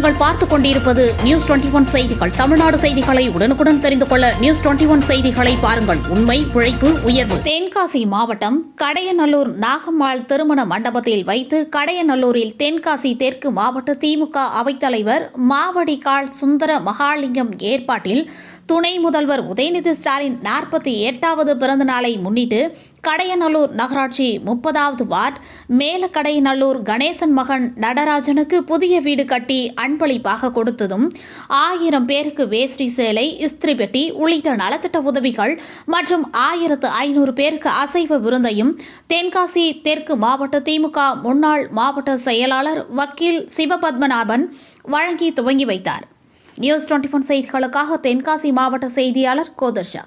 நீங்கள் பார்த்துக் கொண்டிருப்பது நியூஸ் 21 செய்திகள். தமிழ்நாடு செய்திகளை உடனுக்குடன் தெரிந்து கொள்ள நியூஸ் 21 செய்திகளை பாருங்கள். உண்மை, உழைப்பு, உயர்வு. தென்காசி மாவட்டம் கடையநல்லூர் நாகம்மாள் திருமண மண்டபத்தில் வைத்து கடையநல்லூரில் தென்காசி தெற்கு மாவட்ட திமுக அவைத்தலைவர் மாவடிகால் சுந்தர மகாலிங்கம் ஏற்பாட்டில் துணை முதல்வர் உதயநிதி ஸ்டாலின் 48வது பிறந்த நாளை முன்னிட்டு கடையநல்லூர் நகராட்சி 30வது வார்டு மேலக்கடையநல்லூர் கணேசன் மகன் நடராஜனுக்கு புதிய வீடு கட்டி அன்பளிப்பாக கொடுத்ததும் 1000 பேருக்கு வேஷ்டி சேலை, இஸ்திரி பெட்டி உள்ளிட்ட நலத்திட்ட உதவிகள் மற்றும் 1500 பேருக்கு அசைவ விருந்தையும் தென்காசி தெற்கு மாவட்ட திமுக முன்னாள் மாவட்ட செயலாளர் வக்கீல் சிவபத்மநாபன் வழங்கி துவங்கி வைத்தார். நியூஸ் 21 செய்திகளுக்காக தென்காசி மாவட்ட செய்தியாளர் கோதர்ஷா.